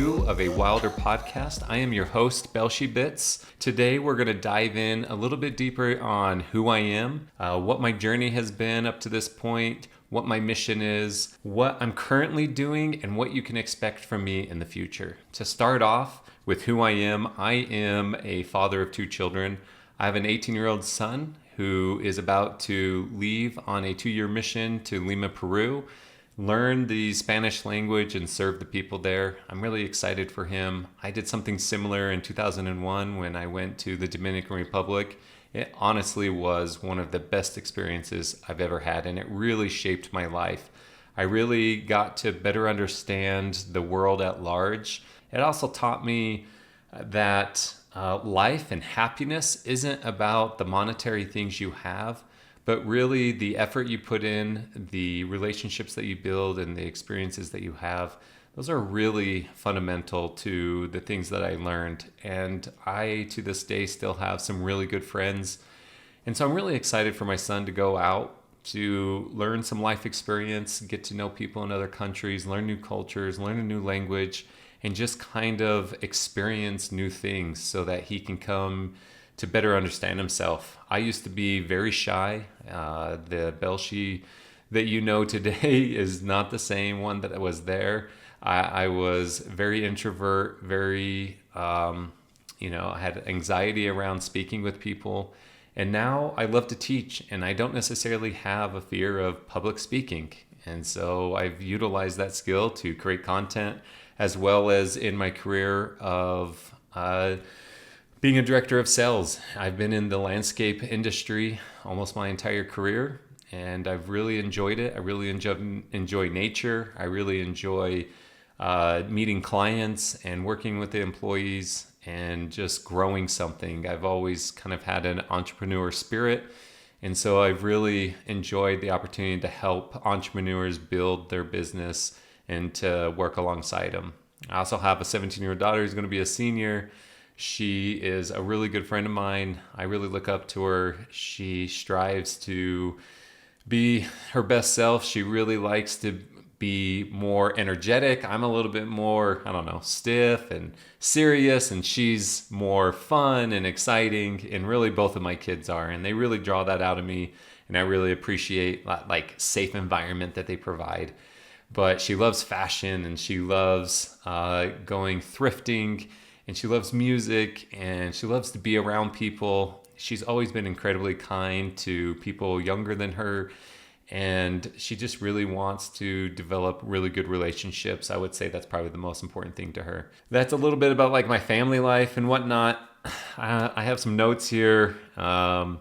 2 of a Wilder podcast. I am your host, BelsheBits. Today we're going to dive in a little bit deeper on who I am, what my journey has been up to this point, what my mission is, what I'm currently doing, and what you can expect from me in the future. To start off with who I am a father of 2 children. I have an 18-year-old son who is about to leave on a 2-year mission to Lima, Peru, learn the Spanish language and serve the people there. I'm really excited for him. I did something similar in 2001 when I went to the Dominican Republic. It honestly was one of the best experiences I've ever had, and it really shaped my life. I really got to better understand the world at large. It also taught me that life and happiness isn't about the monetary things you have, but really the effort you put in, the relationships that you build, and the experiences that you have. Those are really fundamental to the things that I learned. And I, to this day, still have some really good friends. And so I'm really excited for my son to go out to learn some life experience, get to know people in other countries, learn new cultures, learn a new language, and just kind of experience new things so that he can come to better understand himself. I used to be very shy. The Belshie that you know today is not the same one that was there. I was very introvert, very, I had anxiety around speaking with people. And now I love to teach, and I don't necessarily have a fear of public speaking. And so I've utilized that skill to create content, as well as in my career of being a director of sales. I've been in the landscape industry almost my entire career, and I've really enjoyed it. I really enjoy nature. I really enjoy meeting clients and working with the employees and just growing something. I've always kind of had an entrepreneur spirit, and so I've really enjoyed the opportunity to help entrepreneurs build their business and to work alongside them. I also have a 17-year-old daughter who's going to be a senior. She is a really good friend of mine. I really look up to her. She strives to be her best self. She really likes to be more energetic. I'm a little bit more, stiff and serious, and she's more fun and exciting, and really both of my kids are, and they really draw that out of me, and I really appreciate that safe environment that they provide. But she loves fashion, and she loves going thrifting, and she loves music, and she loves to be around people. She's always been incredibly kind to people younger than her, and she just really wants to develop really good relationships. I would say that's probably the most important thing to her. That's a little bit about my family life and whatnot. I have some notes here. I'm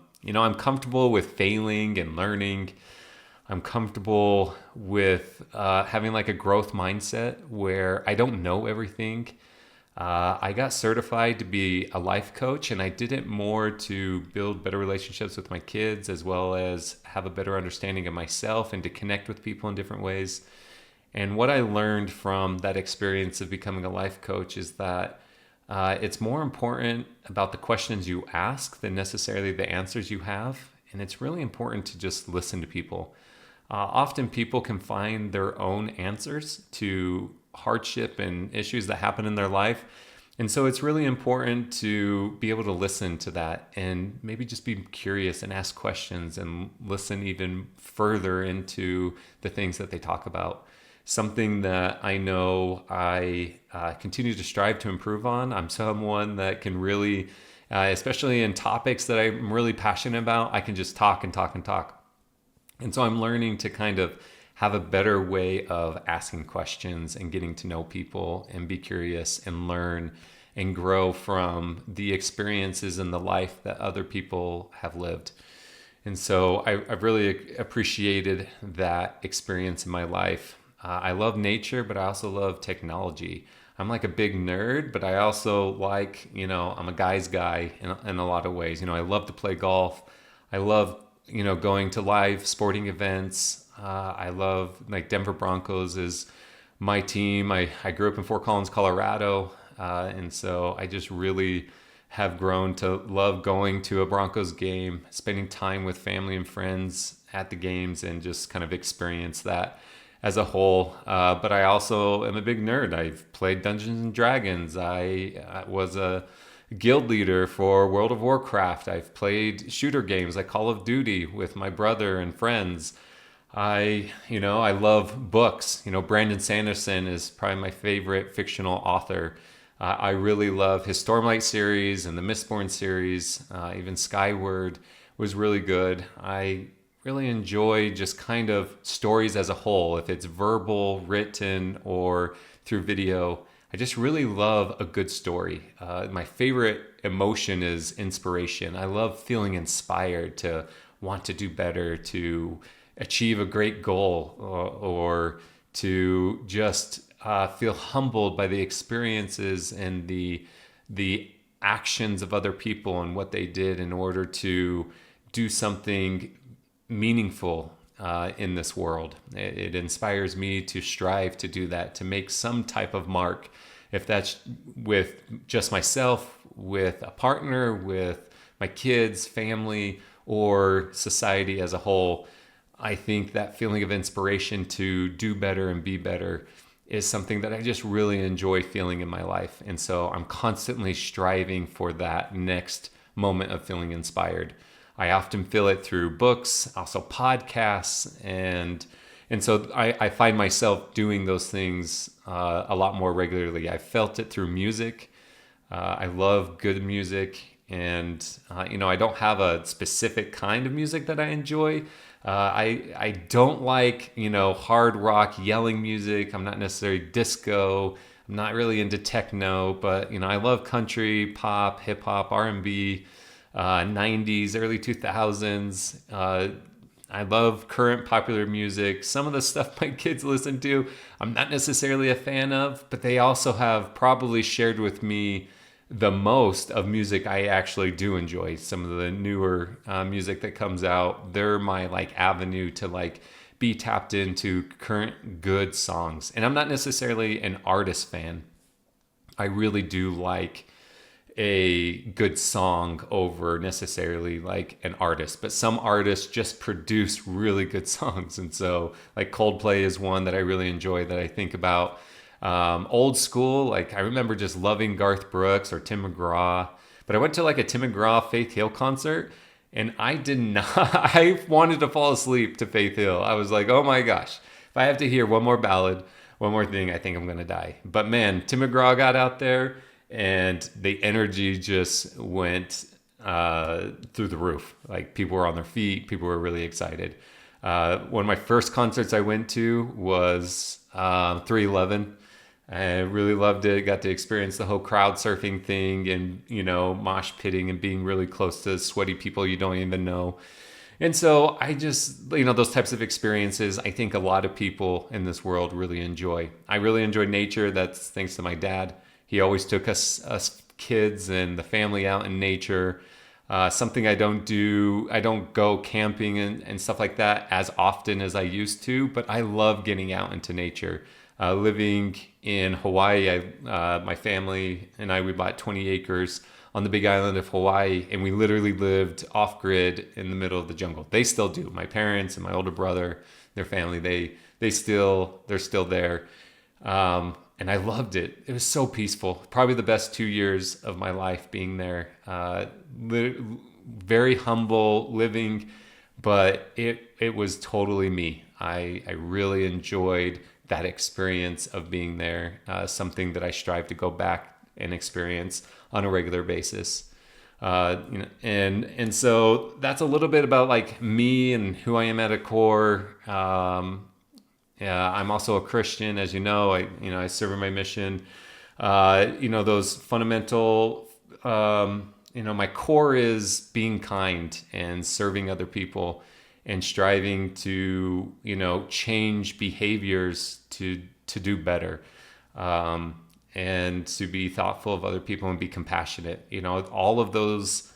comfortable with failing and learning. I'm comfortable with having a growth mindset where I don't know everything. I got certified to be a life coach, and I did it more to build better relationships with my kids, as well as have a better understanding of myself and to connect with people in different ways. And what I learned from that experience of becoming a life coach is that it's more important about the questions you ask than necessarily the answers you have. And it's really important to just listen to people. Often people can find their own answers to hardship and issues that happen in their life. And so it's really important to be able to listen to that and maybe just be curious and ask questions and listen even further into the things that they talk about. Something that I know I continue to strive to improve on. I'm someone that can really, especially in topics that I'm really passionate about, I can just talk and talk and talk. And so I'm learning to kind of have a better way of asking questions and getting to know people and be curious and learn and grow from the experiences and the life that other people have lived. And so I've really appreciated that experience in my life. I love nature, but I also love technology. I'm a big nerd, but I also I'm a guy's guy in a lot of ways. I love to play golf. I love, going to live sporting events. I love Denver Broncos is my team. I grew up in Fort Collins, Colorado. And so I just really have grown to love going to a Broncos game, spending time with family and friends at the games, and just kind of experience that as a whole. But I also am a big nerd. I've played Dungeons and Dragons. I was a guild leader for World of Warcraft. I've played shooter games like Call of Duty with my brother and friends. I love books. Brandon Sanderson is probably my favorite fictional author. I really love his Stormlight series and the Mistborn series. Even Skyward was really good. I really enjoy just kind of stories as a whole, if it's verbal, written, or through video. I just really love a good story. My favorite emotion is inspiration. I love feeling inspired to want to do better, to achieve a great goal, or to just feel humbled by the experiences and the actions of other people and what they did in order to do something meaningful in this world. It inspires me to strive to do that, to make some type of mark, if that's with just myself, with a partner, with my kids, family, or society as a whole. I think that feeling of inspiration to do better and be better is something that I just really enjoy feeling in my life. And so I'm constantly striving for that next moment of feeling inspired. I often feel it through books, also podcasts, and so I find myself doing those things a lot more regularly. I felt it through music. I love good music, and I don't have a specific kind of music that I enjoy. I don't like hard rock yelling music. I'm not necessarily disco. I'm not really into techno, but I love country, pop, hip hop, R&B. 90s, early 2000s. I love current popular music. Some of the stuff my kids listen to, I'm not necessarily a fan of, but they also have probably shared with me the most of music I actually do enjoy. Some of the newer music that comes out, they're my avenue to be tapped into current good songs. And I'm not necessarily an artist fan. I really do like a good song over necessarily an artist, but some artists just produce really good songs. And so Coldplay is one that I really enjoy, that I think about. Old school, I remember just loving Garth Brooks or Tim McGraw, but I went to a Tim McGraw Faith Hill concert, and I did not, I wanted to fall asleep to Faith Hill. I was like, oh my gosh, if I have to hear one more ballad, one more thing, I think I'm gonna die. But man, Tim McGraw got out there, and the energy just went through the roof. People were on their feet. People were really excited. One of my first concerts I went to was 311. I really loved it. Got to experience the whole crowd surfing thing and, mosh pitting and being really close to sweaty people you don't even know. And so I just, those types of experiences, I think a lot of people in this world really enjoy. I really enjoy nature. That's thanks to my dad. He always took us kids and the family out in nature. Something I don't do. I don't go camping and stuff like that as often as I used to, but I love getting out into nature. Living in Hawaii, my family and we bought 20 acres on the big island of Hawaii, and we literally lived off-grid in the middle of the jungle. They still do. My parents and my older brother, their family, they're still there. And I loved it. It was so peaceful. Probably the best 2 years of my life being there. Very humble living, but it was totally me. I really enjoyed that experience of being there. Something that I strive to go back and experience on a regular basis. And so that's a little bit about me and who I am at a core. I'm also a Christian, as you know. I serve in my mission. Those fundamental. My core is being kind and serving other people, and striving to change behaviors to do better, and to be thoughtful of other people and be compassionate. All of those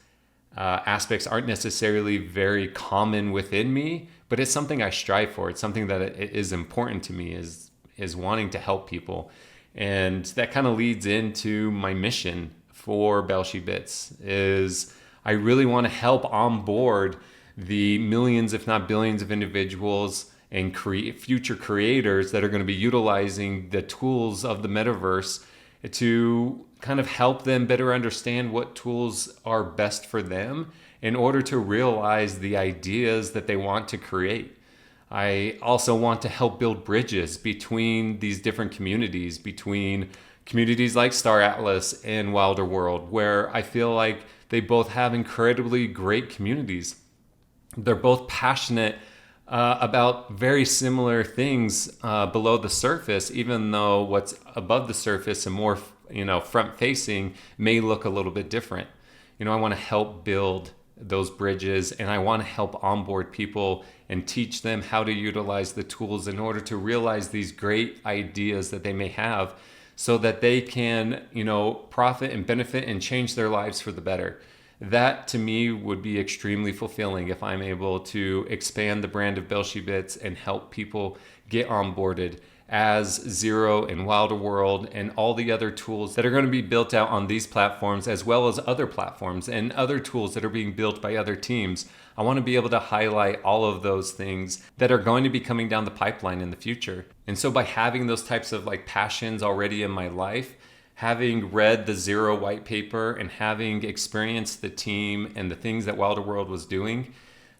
aspects aren't necessarily very common within me, but it's something I strive for. It's something that is important to me, is wanting to help people. And that kind of leads into my mission for BelsheBits, is I really want to help onboard the millions, if not billions, of individuals and create future creators that are going to be utilizing the tools of the metaverse to kind of help them better understand what tools are best for them in order to realize the ideas that they want to create. I also want to help build bridges between these different communities, between communities like Star Atlas and Wilder World, where I feel like they both have incredibly great communities. They're both passionate about very similar things below the surface, even though what's above the surface and more, front facing may look a little bit different. I want to help build those bridges, and I want to help onboard people and teach them how to utilize the tools in order to realize these great ideas that they may have so that they can, profit and benefit and change their lives for the better. That to me would be extremely fulfilling if I'm able to expand the brand of BelsheBits and help people get onboarded as Zero and Wilder World and all the other tools that are going to be built out on these platforms, as well as other platforms and other tools that are being built by other teams. I want to be able to highlight all of those things that are going to be coming down the pipeline in the future. And so by having those types of passions already in my life, having read the Zero white paper and having experienced the team and the things that Wilder World was doing,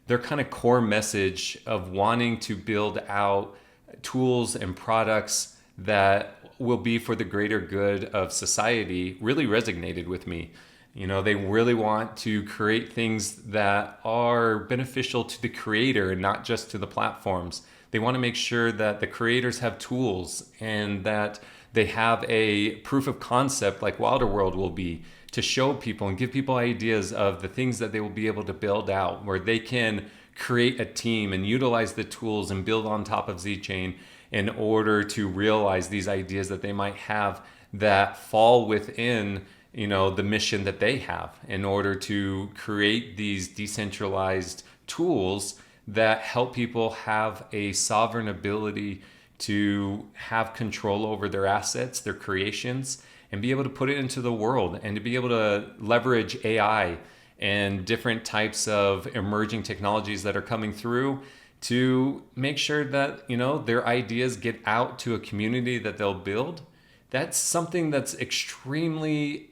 their kind of core message of wanting to build out tools and products that will be for the greater good of society really resonated with me. They really want to create things that are beneficial to the creator and not just to the platforms. They want to make sure that the creators have tools and that they have a proof of concept like Wilder World will be to show people and give people ideas of the things that they will be able to build out, where they can create a team and utilize the tools and build on top of Z-Chain in order to realize these ideas that they might have that fall within the mission that they have, in order to create these decentralized tools that help people have a sovereign ability to have control over their assets, their creations, and be able to put it into the world, and to be able to leverage AI and different types of emerging technologies that are coming through to make sure that their ideas get out to a community that they'll build. That's something that's extremely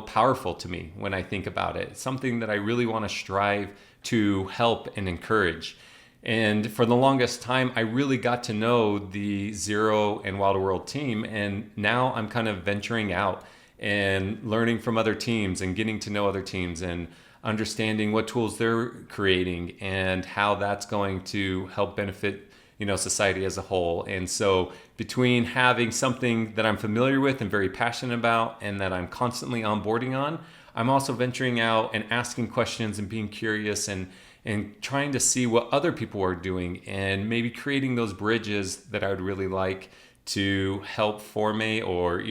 powerful to me when I think about it. It's something that I really want to strive to help and encourage. And for the longest time, I really got to know the Zero and Wilder World team, and now I'm kind of venturing out and learning from other teams and getting to know other teams and understanding what tools they're creating and how that's going to help benefit society as a whole. And so between having something that I'm familiar with and very passionate about and that I'm constantly onboarding on, I'm also venturing out and asking questions and being curious and trying to see what other people are doing and maybe creating those bridges that I would really like to help formate or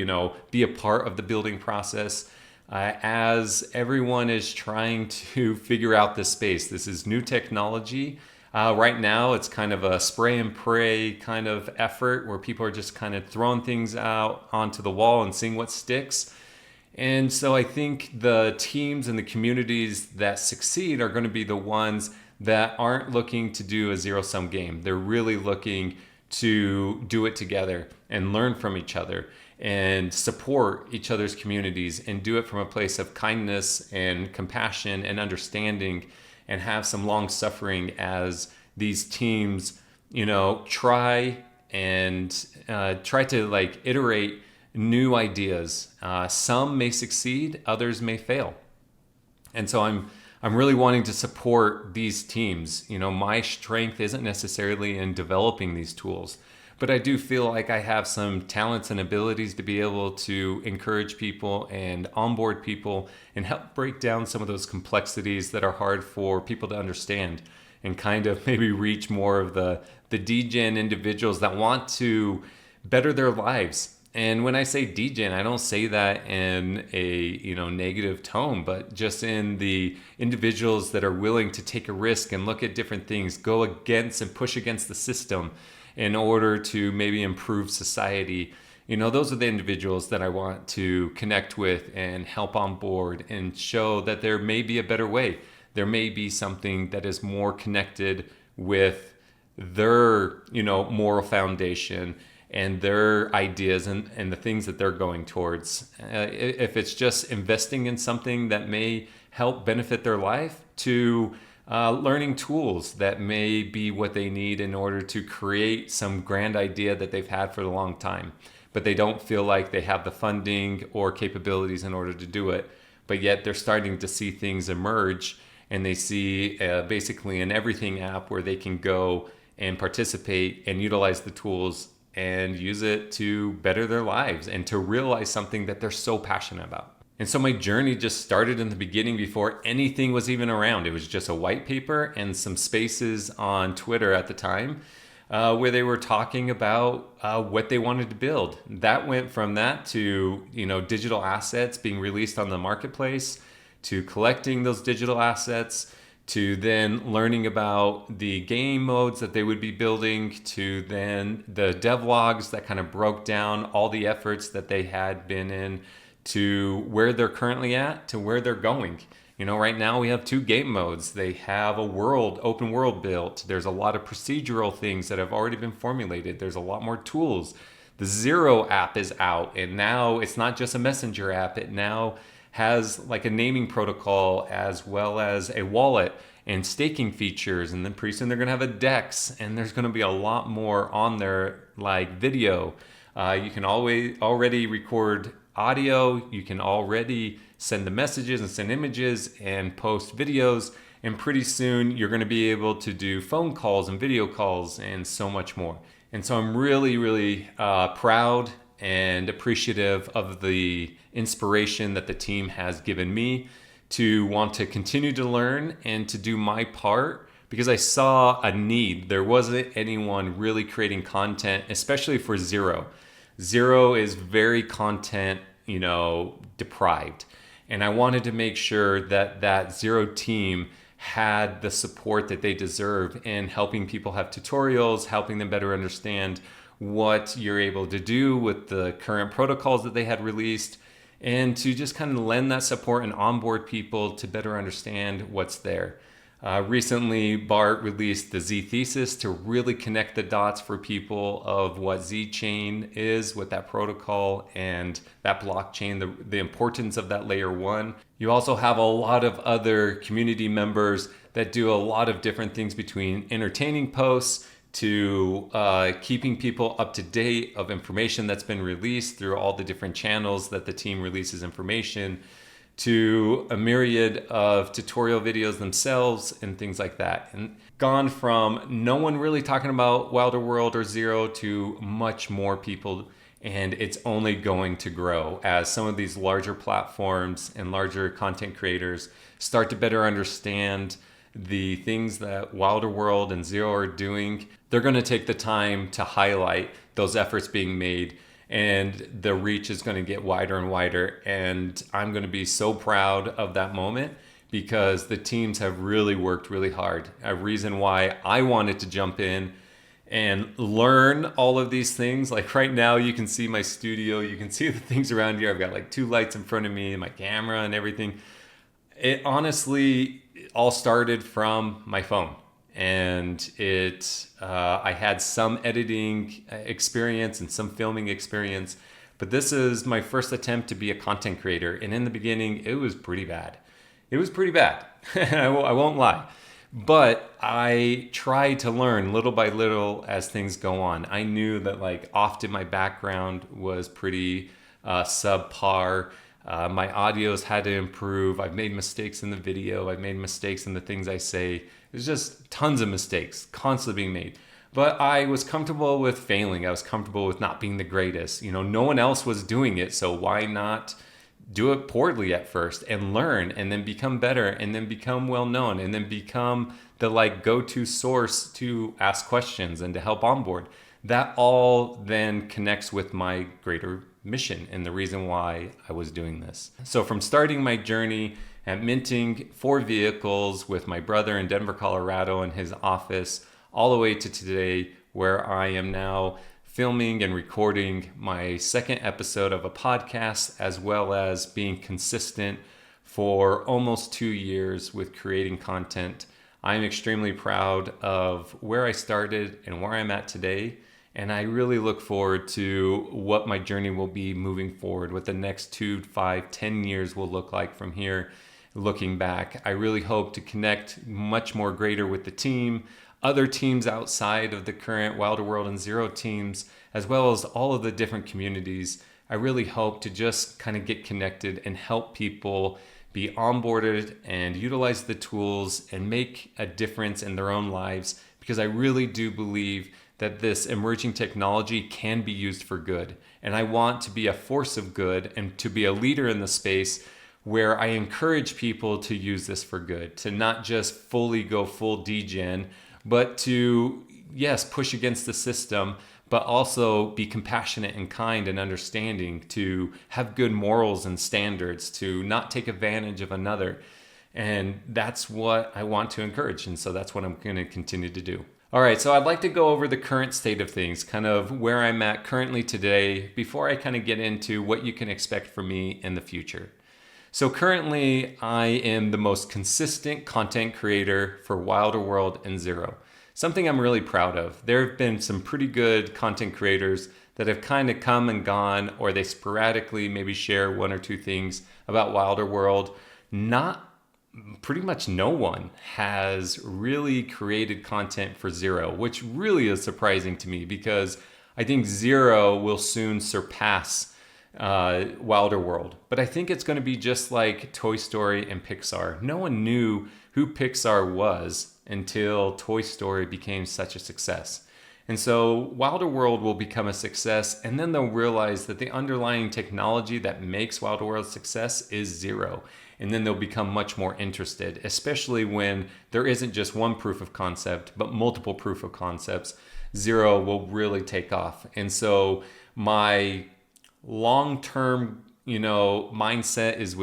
be a part of the building process. As everyone is trying to figure out this space. This is new technology. Right now, it's kind of a spray and pray kind of effort where people are just kind of throwing things out onto the wall and seeing what sticks. And so I think the teams and the communities that succeed are going to be the ones that aren't looking to do a zero-sum game. They're really looking to do it together and learn from each other and support each other's communities and do it from a place of kindness and compassion and understanding, and have some long suffering as these teams, try to iterate new ideas. Some may succeed, others may fail. And so I'm really wanting to support these teams. My strength isn't necessarily in developing these tools, but I do feel like I have some talents and abilities to be able to encourage people and onboard people and help break down some of those complexities that are hard for people to understand, and kind of maybe reach more of the degen individuals that want to better their lives. And when I say degen, I don't say that in a negative tone, but just in the individuals that are willing to take a risk and look at different things, go against and push against the system in order to maybe improve society. Those are the individuals that I want to connect with and help on board and show that there may be a better way. There may be something that is more connected with their, moral foundation and their ideas and the things that they're going towards. If it's just investing in something that may help benefit their life, to learning tools that may be what they need in order to create some grand idea that they've had for a long time, but they don't feel like they have the funding or capabilities in order to do it. But yet they're starting to see things emerge, and they see basically an everything app where they can go and participate and utilize the tools and use it to better their lives and to realize something that they're so passionate about. And so my journey just started in the beginning before anything was even around. It was just a white paper and some spaces on Twitter at the time where they were talking about what they wanted to build. That went from that to, digital assets being released on the marketplace, to collecting those digital assets, to then learning about the game modes that they would be building, to then the devlogs that kind of broke down all the efforts that they had been in, to where they're currently at, to where they're going. Right now we have 2 game modes. They have open world built. There's a lot of procedural things that have already been formulated. There's a lot more tools. The Zero app is out, and now it's not just a messenger app. It now has like a naming protocol as well as a wallet and staking features. And then pretty soon they're going to have a DEX, and there's going to be a lot more on there, like video. You can already record audio. You can already send the messages and send images and post videos. And pretty soon you're going to be able to do phone calls and video calls and so much more. And so I'm really, really proud and appreciative of the inspiration that the team has given me to want to continue to learn and to do my part, because I saw a need. There wasn't anyone really creating content, especially for Zero. Zero is very content, deprived. And I wanted to make sure that Zero team had the support that they deserve in helping people have tutorials, helping them better understand what you're able to do with the current protocols that they had released, and to just kind of lend that support and onboard people to better understand what's there. Recently, Bart released the Z thesis to really connect the dots for people of what Z chain is with that protocol and that blockchain, the importance of that layer 1. You also have a lot of other community members that do a lot of different things, between entertaining posts to keeping people up to date of information that's been released through all the different channels that the team releases information, to a myriad of tutorial videos themselves and things like that. And gone from no one really talking about Wilder World or Zero to much more people. And it's only going to grow as some of these larger platforms and larger content creators start to better understand the things that Wilder World and Zero are doing. They're going to take the time to highlight those efforts being made, and the reach is going to get wider and wider. And I'm going to be so proud of that moment, because the teams have really worked really hard. A reason why I wanted to jump in and learn all of these things. Like right now, you can see my studio, you can see the things around here. I've got like 2 lights in front of me, my camera and everything. It honestly all started from my phone. And I had some editing experience and some filming experience, but this is my first attempt to be a content creator. And in the beginning, it was pretty bad. I won't lie. But I tried to learn little by little as things go on. I knew that often my background was pretty subpar. My audios had to improve. I've made mistakes in the video. I've made mistakes in the things I say. There's just tons of mistakes constantly being made. But I was comfortable with failing. I was comfortable with not being the greatest. No one else was doing it, so why not do it poorly at first and learn, and then become better, and then become well known, and then become the go-to source to ask questions and to help onboard. That all then connects with my greater mission and the reason why I was doing this. So from starting my journey at minting 4 vehicles with my brother in Denver, Colorado in his office, all the way to today, where I am now filming and recording my 2nd episode of a podcast, as well as being consistent for almost 2 years with creating content I'm extremely proud of where I started and where I'm at today. And I really look forward to what my journey will be moving forward, what the next 2, 5, 10 years will look like from here. Looking back, I really hope to connect much more greater with the team, other teams outside of the current Wilder World and Zero teams, as well as all of the different communities. I really hope to just kind of get connected and help people be onboarded and utilize the tools and make a difference in their own lives, because I really do believe that this emerging technology can be used for good. And I want to be a force of good and to be a leader in the space where I encourage people to use this for good, to not just fully go full degen, but to, yes, push against the system, but also be compassionate and kind and understanding, to have good morals and standards, to not take advantage of another. And that's what I want to encourage. And so that's what I'm going to continue to do. All right, so I'd like to go over the current state of things, kind of where I'm at currently today, before I kind of get into what you can expect from me in the future. So currently, I am the most consistent content creator for Wilder World and Zero, something I'm really proud of. There have been some pretty good content creators that have kind of come and gone, or they sporadically maybe share 1 or 2 things about Wilder World. Pretty much no one has really created content for Zero, which really is surprising to me, because I think Zero will soon surpass Wilder World. But I think it's going to be just like Toy Story and Pixar. No one knew who Pixar was until Toy Story became such a success. And so Wilder World will become a success, and then they'll realize that the underlying technology that makes Wilder World a success is Zero. And then they'll become much more interested, especially when there isn't just one proof of concept, but multiple proof of concepts. Zero will really take off. And so my long-term, mindset is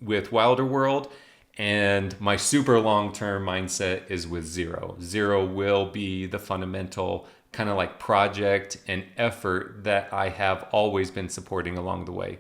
with Wilder World, and my super long-term mindset is with Zero. Zero will be the fundamental kind of like project and effort that I have always been supporting along the way.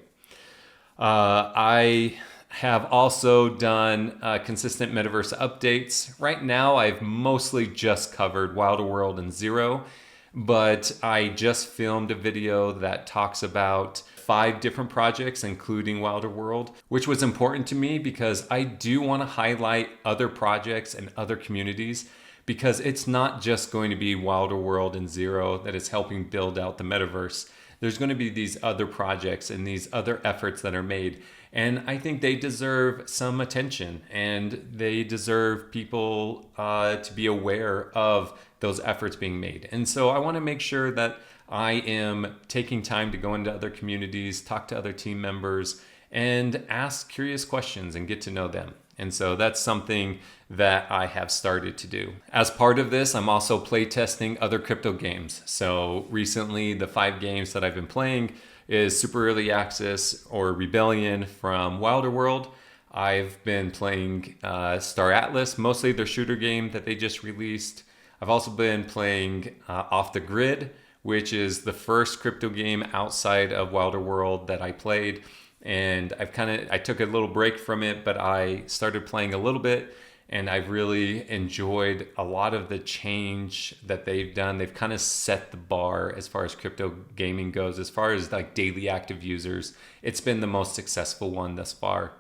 I have also done consistent Metaverse updates. Right now, I've mostly just covered Wilder World and Zero, but I just filmed a video that talks about 5 different projects, including Wilder World, which was important to me because I do want to highlight other projects and other communities, because it's not just going to be Wilder World and Zero that is helping build out the Metaverse. There's going to be these other projects and these other efforts that are made. And I think they deserve some attention, and they deserve people to be aware of those efforts being made. And so I want to make sure that I am taking time to go into other communities, talk to other team members, and ask curious questions and get to know them. And so that's something that I have started to do. As part of this, I'm also playtesting other crypto games. So recently, the 5 games that I've been playing is Super Early Access or Rebellion from Wilder World. I've been playing Star Atlas, mostly their shooter game that they just released. I've also been playing Off the Grid, which is the first crypto game outside of Wilder World that I played. And I took a little break from it, but I started playing a little bit, and I've really enjoyed a lot of the change that they've done. They've kind of set the bar as far as crypto gaming goes. As far as like daily active users, it's been the most successful one thus far.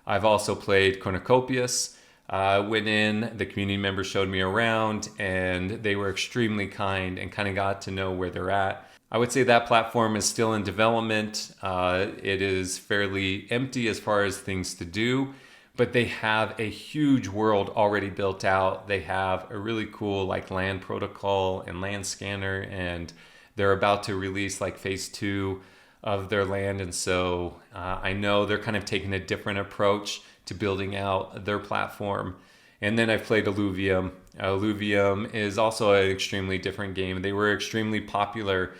I've also played Cornucopias. Went in, the community members showed me around, and they were extremely kind and kind of got to know where they're at. I would say that platform is still in development. It is fairly empty as far as things to do, but they have a huge world already built out. They have a really cool like land protocol and land scanner, and they're about to release like phase 2 of their land. And so I know they're kind of taking a different approach to building out their platform. And then I've played Illuvium. Illuvium is also an extremely different game. They were extremely popular.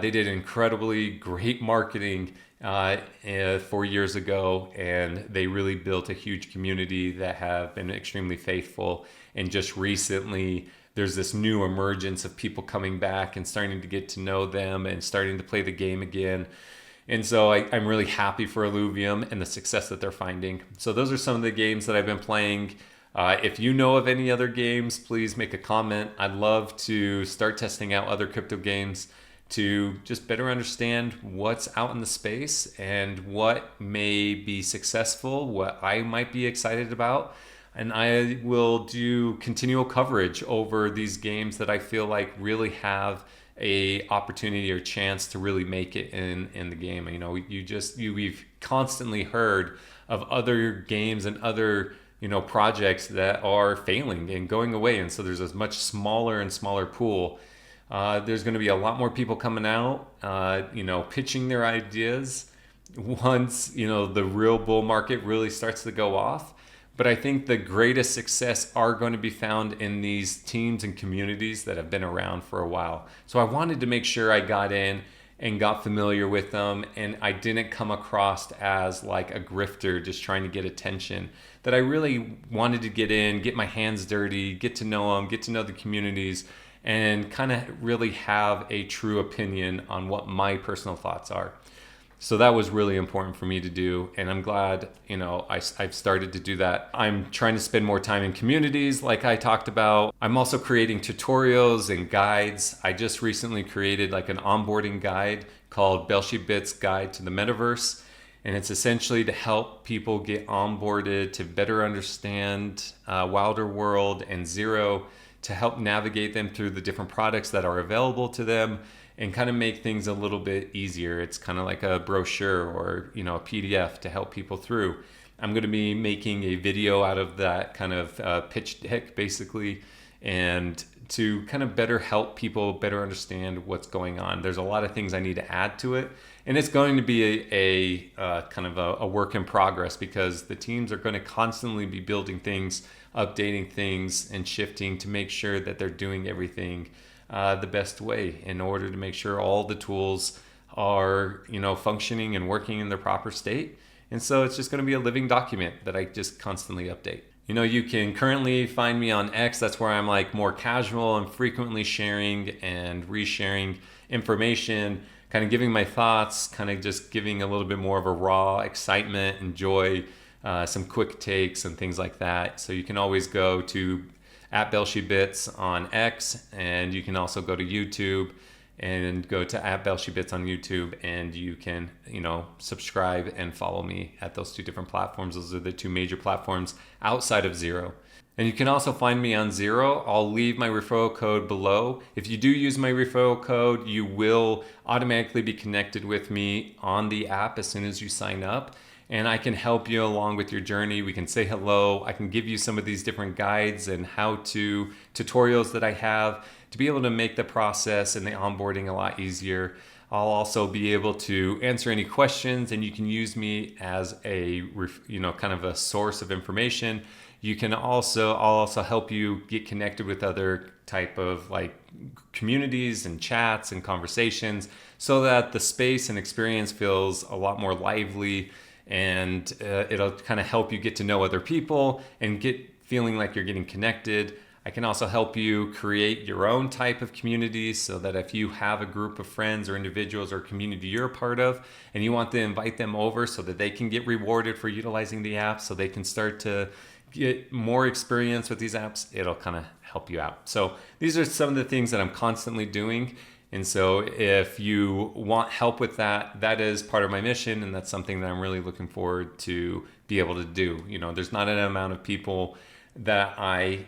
They did incredibly great marketing 4 years ago, and they really built a huge community that have been extremely faithful. And just recently, there's this new emergence of people coming back and starting to get to know them and starting to play the game again. And so I'm really happy for Illuvium and the success that they're finding. So those are some of the games that I've been playing. If you know of any other games, please make a comment. I'd love to start testing out other crypto games to just better understand what's out in the space and what may be successful, what I might be excited about. And I will do continual coverage over these games that I feel like really have a opportunity or chance to really make it in the game. You know, we've constantly heard of other games and other projects that are failing and going away, and so there's a much smaller and smaller pool. There's going to be a lot more people coming out, pitching their ideas once the real bull market really starts to go off. But I think the greatest success are going to be found in these teams and communities that have been around for a while. So I wanted to make sure I got in and got familiar with them, and I didn't come across as like a grifter just trying to get attention. That I really wanted to get in, get my hands dirty, get to know them, get to know the communities, and kind of really have a true opinion on what my personal thoughts are. So that was really important for me to do, and I'm glad I've started to do that. I'm trying to spend more time in communities like I talked about. I'm also creating tutorials and guides. I just recently created like an onboarding guide called BelsheBits Guide to the Metaverse, and it's essentially to help people get onboarded to better understand Wilder World and Zero, to help navigate them through the different products that are available to them and kind of make things a little bit easier. It's kind of like a brochure or a PDF to help people through. I'm going to be making a video out of that kind of pitch deck basically, and to kind of better help people better understand what's going on. There's a lot of things I need to add to it, and it's going to be a kind of a work in progress, because the teams are going to constantly be building things, updating things, and shifting to make sure that they're doing everything the best way in order to make sure all the tools are functioning and working in their proper state. And so it's just going to be a living document that I just constantly update. You can currently find me on X. That's where I'm like more casual and frequently sharing and resharing information, kind of giving my thoughts, kind of just giving a little bit more of a raw excitement and joy, some quick takes and things like that. So you can always go to @BelsheBits on X, and you can also go to YouTube and go to @BelsheBits on YouTube, and you can subscribe and follow me at those two different platforms. Those are the two major platforms outside of Zero. And you can also find me on Zero. I'll leave my referral code below. If you do use my referral code, you will automatically be connected with me on the app as soon as you sign up. And I can help you along with your journey. We can say hello. I can give you some of these different guides and how-to tutorials that I have to be able to make the process and the onboarding a lot easier. I'll also be able to answer any questions, and you can use me as a kind of a source of information. I'll also help you get connected with other type of like communities and chats and conversations, so that the space and experience feels a lot more lively, and it'll kind of help you get to know other people and get feeling like you're getting connected. I can also help you create your own type of communities, so that if you have a group of friends or individuals or community you're a part of and you want to invite them over so that they can get rewarded for utilizing the app, so they can start to get more experience with these apps, it'll kind of help you out. So these are some of the things that I'm constantly doing. And so if you want help with that, that is part of my mission, and that's something that I'm really looking forward to be able to do. There's not an amount of people that I,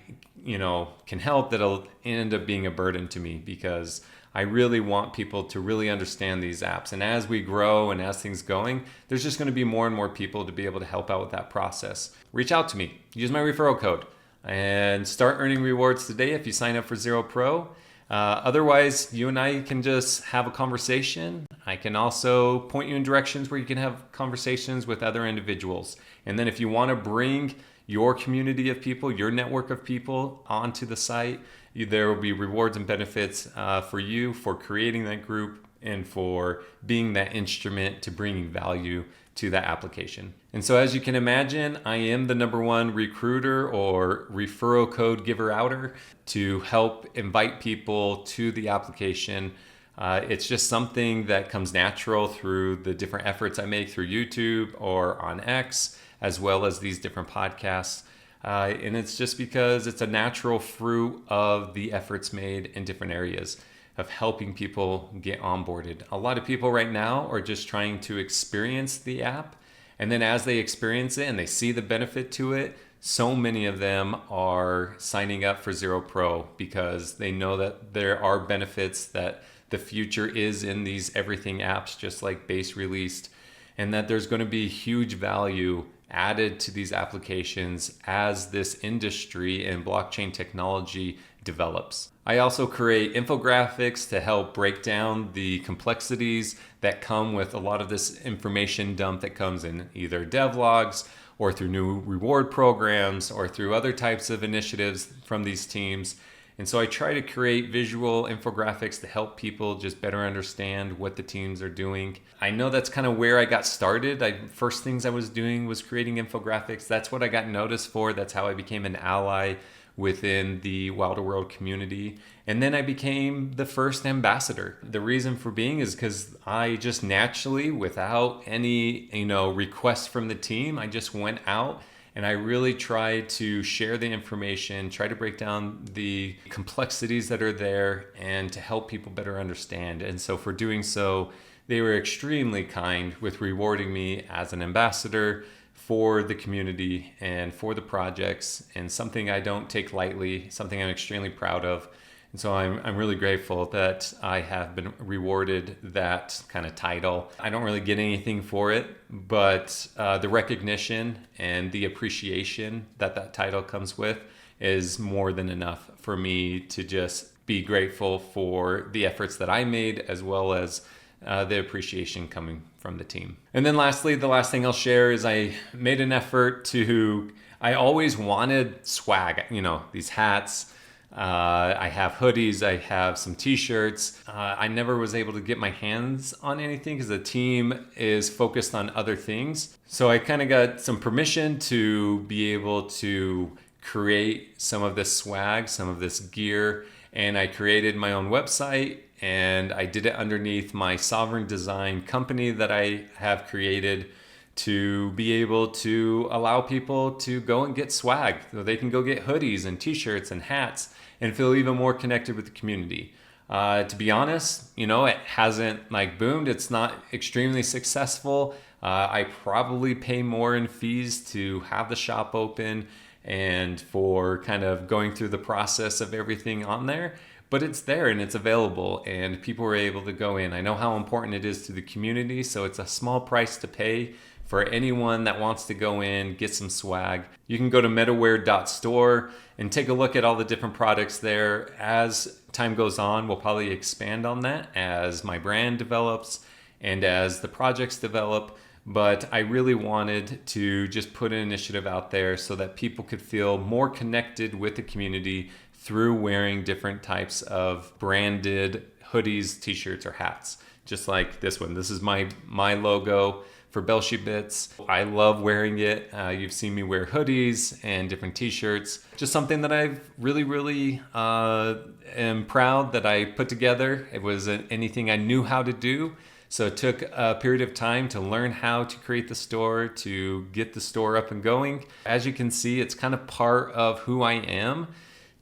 can help that'll end up being a burden to me, because I really want people to really understand these apps. And as we grow and as things going, there's just going to be more and more people to be able to help out with that process. Reach out to me, use my referral code, and start earning rewards today if you sign up for Zero Pro. Otherwise, you and I can just have a conversation. I can also point you in directions where you can have conversations with other individuals. And then if you want to bring your community of people, your network of people onto the site, there will be rewards and benefits for you for creating that group and for being that instrument to bringing value to that application. And so as you can imagine, I am the #1 recruiter or referral code giver outer to help invite people to the application. It's just something that comes natural through the different efforts I make through YouTube or on X, as well as these different podcasts. And it's just because it's a natural fruit of the efforts made in different areas of helping people get onboarded. A lot of people right now are just trying to experience the app. And then as they experience it and they see the benefit to it, so many of them are signing up for Zero Pro because they know that there are benefits, that the future is in these everything apps, just like Base released, and that there's going to be huge value added to these applications as this industry and blockchain technology develops. I also create infographics to help break down the complexities that come with a lot of this information dump that comes in either devlogs or through new reward programs or through other types of initiatives from these teams. And so I try to create visual infographics to help people just better understand what the teams are doing. I know that's kind of where I got started. First things I was doing was creating infographics. That's what I got noticed for. That's how I became an ally within the Wilder World community. And then I became the first ambassador. The reason for being is because I just naturally, without any, request from the team, I just went out and I really tried to share the information, try to break down the complexities that are there and to help people better understand. And so for doing so, they were extremely kind with rewarding me as an ambassador for the community and for the projects, and something I don't take lightly, something I'm extremely proud of. And so I'm really grateful that I have been rewarded that kind of title. I don't really get anything for it, but the recognition and the appreciation that title comes with is more than enough for me to just be grateful for the efforts that I made, as well as the appreciation coming from the team. And then lastly, the last thing I'll share is I made an effort I always wanted swag, these hats. I have hoodies, I have some t-shirts. I never was able to get my hands on anything because the team is focused on other things. So I kind of got some permission to be able to create some of this swag, some of this gear, and I created my own website, and I did it underneath my Sovereign Design company that I have created to be able to allow people to go and get swag. So they can go get hoodies and t-shirts and hats and feel even more connected with the community. To be honest, it hasn't boomed. It's not extremely successful. I probably pay more in fees to have the shop open and for kind of going through the process of everything on there. But it's there and it's available and people are able to go in. I know how important it is to the community, so it's a small price to pay for anyone that wants to go in, get some swag. You can go to metaware.store and take a look at all the different products there. As time goes on, we'll probably expand on that as my brand develops and as the projects develop. But I really wanted to just put an initiative out there so that people could feel more connected with the community through wearing different types of branded hoodies, t-shirts, or hats. Just like this one. This is my logo for BelsheBits. I love wearing it. You've seen me wear hoodies and different t-shirts. Just something that I really am proud that I put together. It wasn't anything I knew how to do. So it took a period of time to learn how to create the store, to get the store up and going. As you can see, it's kind of part of who I am,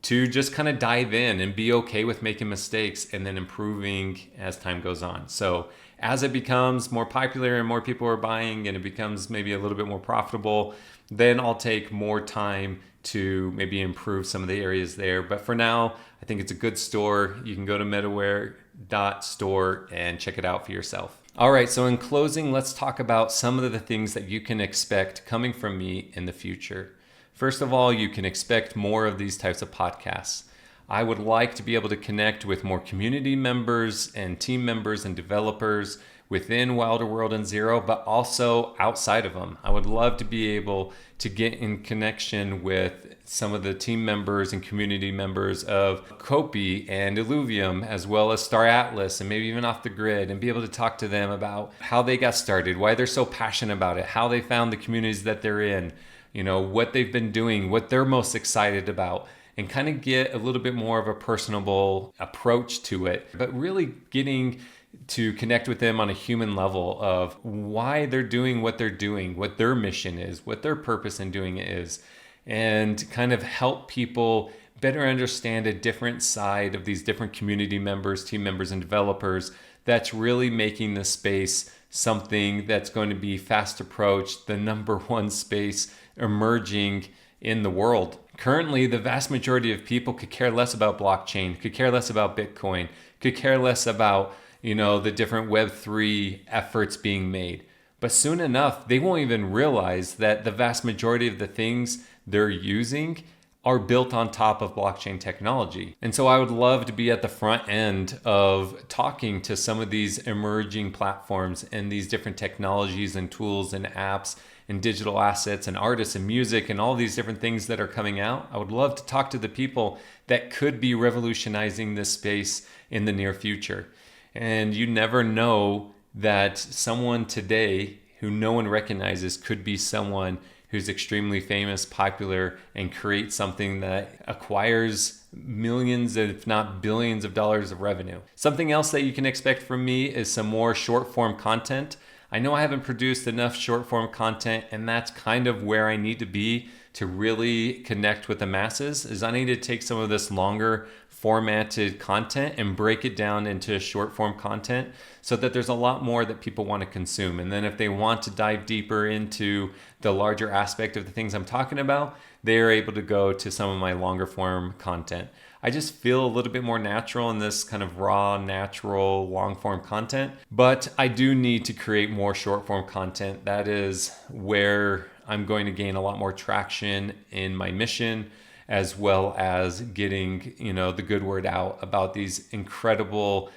to just kind of dive in and be okay with making mistakes and then improving as time goes on. So as it becomes more popular and more people are buying and it becomes maybe a little bit more profitable, then I'll take more time to maybe improve some of the areas there. But for now, I think it's a good store. You can go to metaware.store and check it out for yourself. All right, so in closing, let's talk about some of the things that you can expect coming from me in the future. First of all, you can expect more of these types of podcasts. I would like to be able to connect with more community members and team members and developers within Wilder World and Zero, but also outside of them. I would love to be able to get in connection with some of the team members and community members of Copy and Illuvium, as well as Star Atlas, and maybe even Off the Grid, and be able to talk to them about how they got started, why they're so passionate about it, how they found the communities that they're in, what they've been doing, what they're most excited about, and kind of get a little bit more of a personable approach to it, but really getting to connect with them on a human level of why they're doing what they're doing, what their mission is, what their purpose in doing it is, and kind of help people better understand a different side of these different community members, team members, and developers that's really making this space something that's going to be fast approached, the number one space emerging in the world. Currently, the vast majority of people could care less about blockchain, could care less about Bitcoin, could care less about, the different Web3 efforts being made. But soon enough, they won't even realize that the vast majority of the things they're using are built on top of blockchain technology. And so I would love to be at the front end of talking to some of these emerging platforms and these different technologies and tools and apps and digital assets and artists and music and all these different things that are coming out. I would love to talk to the people that could be revolutionizing this space in the near future. And you never know that someone today who no one recognizes could be someone who's extremely famous, popular, and create something that acquires millions, if not billions of dollars of revenue. Something else that you can expect from me is some more short form content. I know I haven't produced enough short form content, and that's kind of where I need to be to really connect with the masses, is I need to take some of this longer formatted content and break it down into short form content so that there's a lot more that people want to consume. And then if they want to dive deeper into the larger aspect of the things I'm talking about, they're able to go to some of my longer form content. I just feel a little bit more natural in this kind of raw, natural, long form content, but I do need to create more short form content. That is where I'm going to gain a lot more traction in my mission, as well as getting, the good word out about these incredible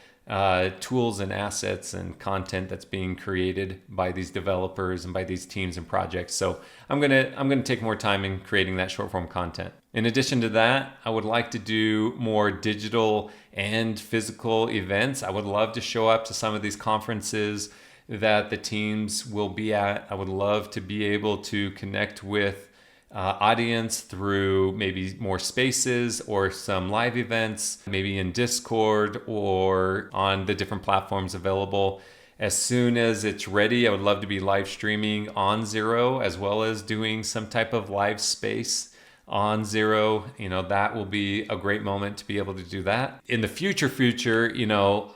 tools and assets and content that's being created by these developers and by these teams and projects. So I'm gonna take more time in creating that short form content. In addition to that, I would like to do more digital and physical events. I would love to show up to some of these conferences that the teams will be at. I would love to be able to connect with audience through maybe more spaces or some live events, maybe in Discord or on the different platforms available. As soon as it's ready, I would love to be live streaming on Zero, as well as doing some type of live space on Zero. That will be a great moment to be able to do that. In the future,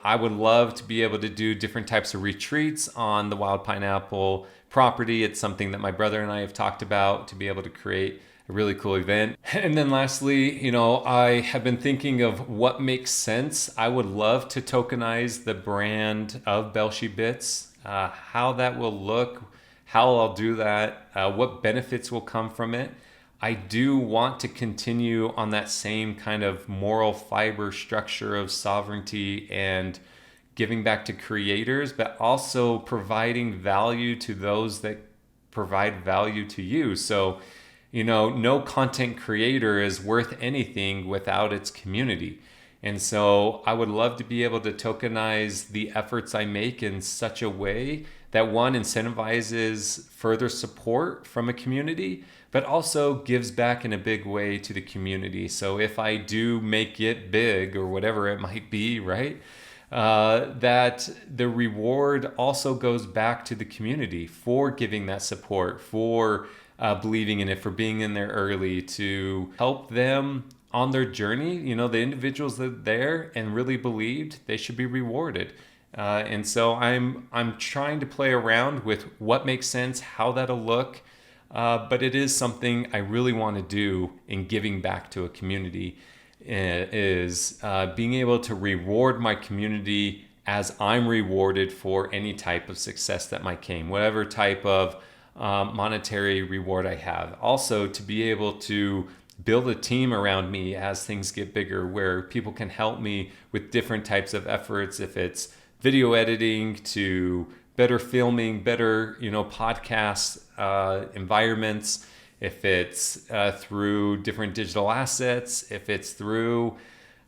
I would love to be able to do different types of retreats on the Wild Pineapple property. It's something that my brother and I have talked about, to be able to create a really cool event. And then lastly, I have been thinking of what makes sense. I would love to tokenize the brand of BelsheBits, how that will look, how I'll do that, what benefits will come from it. I do want to continue on that same kind of moral fiber structure of sovereignty and giving back to creators, but also providing value to those that provide value to you. So, no content creator is worth anything without its community. And so I would love to be able to tokenize the efforts I make in such a way that, one, incentivizes further support from a community, but also gives back in a big way to the community. So if I do make it big, or whatever it might be, right? That the reward also goes back to the community for giving that support, for believing in it, for being in there early, to help them on their journey. The individuals that are there and really believed, they should be rewarded. And so I'm trying to play around with what makes sense, how that'll look. But it is something I really want to do in giving back to a community, is being able to reward my community as I'm rewarded for any type of success that might come, whatever type of monetary reward I have. Also, to be able to build a team around me as things get bigger, where people can help me with different types of efforts, if it's video editing to better filming, better podcast environments, if it's through different digital assets, if it's through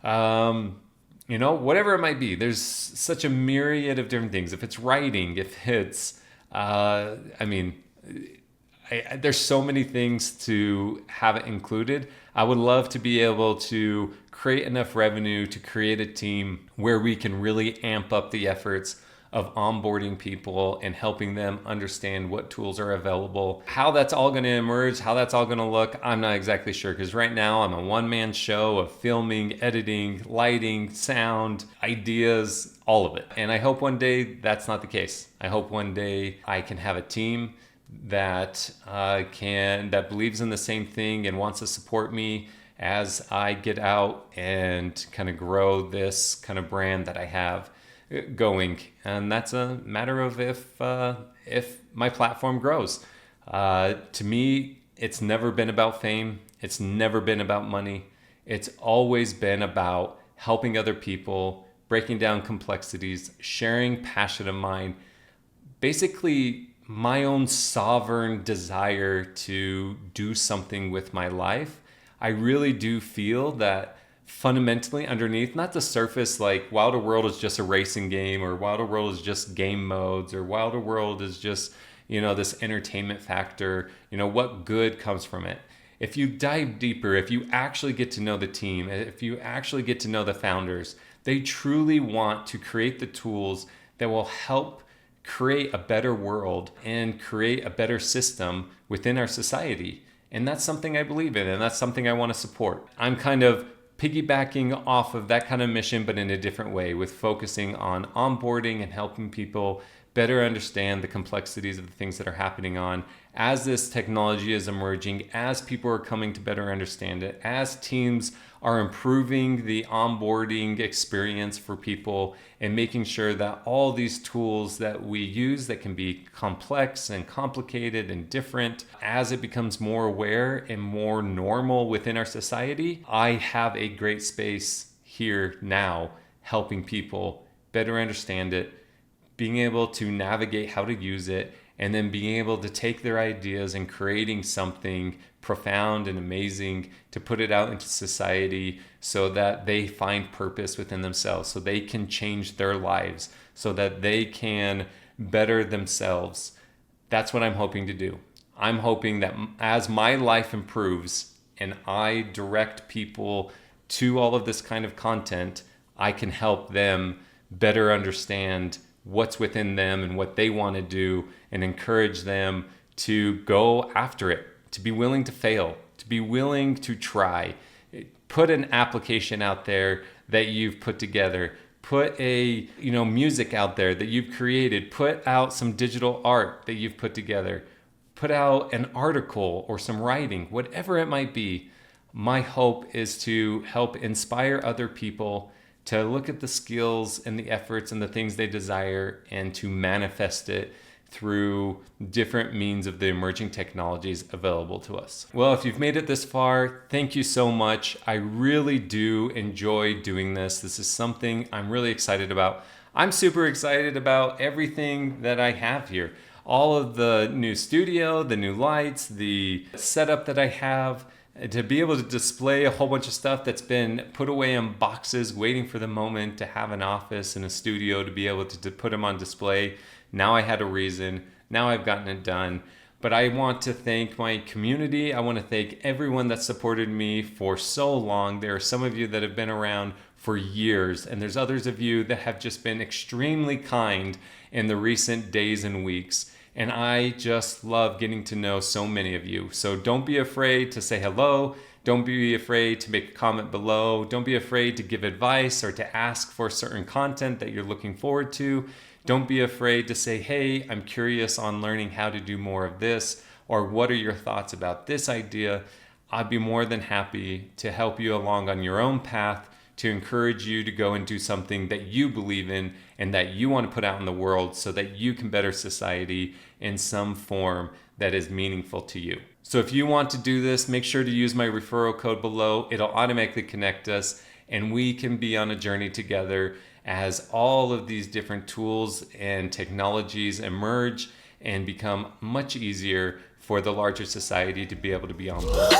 whatever it might be. There's such a myriad of different things. If it's writing, if it's there's so many things to have it included. I would love to be able to create enough revenue to create a team where we can really amp up the efforts of onboarding people and helping them understand what tools are available. How that's all going to emerge, how that's all going to look, I'm not exactly sure, because right now I'm a one-man show of filming, editing, lighting, sound, ideas, all of it. And I hope one day that's not the case. I hope one day I can have a team that that believes in the same thing and wants to support me as I get out and kind of grow this kind of brand that I have going. And that's a matter of if my platform grows. To me, it's never been about fame. It's never been about money. It's always been about helping other people, breaking down complexities, sharing passion of mine, basically my own sovereign desire to do something with my life. I really do feel that fundamentally underneath, not the surface, like Wilder World is just a racing game, or Wilder World is just game modes, or Wilder World is just, this entertainment factor, what good comes from it? If you dive deeper, if you actually get to know the team, if you actually get to know the founders, they truly want to create the tools that will help create a better world and create a better system within our society. And that's something I believe in, and that's something I want to support. I'm kind of piggybacking off of that kind of mission, but in a different way, with focusing on onboarding and helping people better understand the complexities of the things that are happening on as this technology is emerging, as people are coming to better understand it, as teams are improving the onboarding experience for people and making sure that all these tools that we use that can be complex and complicated and different, as it becomes more aware and more normal within our society, I have a great space here now helping people better understand it, being able to navigate how to use it, and then being able to take their ideas and creating something profound and amazing to put it out into society so that they find purpose within themselves, so they can change their lives, so that they can better themselves. That's what I'm hoping to do. I'm hoping that as my life improves and I direct people to all of this kind of content, I can help them better understand what's within them and what they want to do, and encourage them to go after it, to be willing to fail, to be willing to try. Put an application out there that you've put together. Put a music out there that you've created. Put out some digital art that you've put together. Put out an article or some writing, whatever it might be. My hope is to help inspire other people to look at the skills and the efforts and the things they desire and to manifest it through different means of the emerging technologies available to us. Well, if you've made it this far, thank you so much. I really do enjoy doing this. This is something I'm really excited about. I'm super excited about everything that I have here. All of the new studio, the new lights, the setup that I have, to be able to display a whole bunch of stuff that's been put away in boxes, waiting for the moment to have an office and a studio to be able to put them on display. Now I had a reason. Now I've gotten it done. But I want to thank my community. I want to thank everyone that supported me for so long. There are some of you that have been around for years, and there's others of you that have just been extremely kind in the recent days and weeks. And I just love getting to know so many of you. So don't be afraid to say hello. Don't be afraid to make a comment below. Don't be afraid to give advice or to ask for certain content that you're looking forward to. Don't be afraid to say, hey, I'm curious on learning how to do more of this, or what are your thoughts about this idea? I'd be more than happy to help you along on your own path, to encourage you to go and do something that you believe in and that you want to put out in the world so that you can better society in some form that is meaningful to you. So if you want to do this, make sure to use my referral code below. It'll automatically connect us and we can be on a journey together as all of these different tools and technologies emerge and become much easier for the larger society to be able to be on board.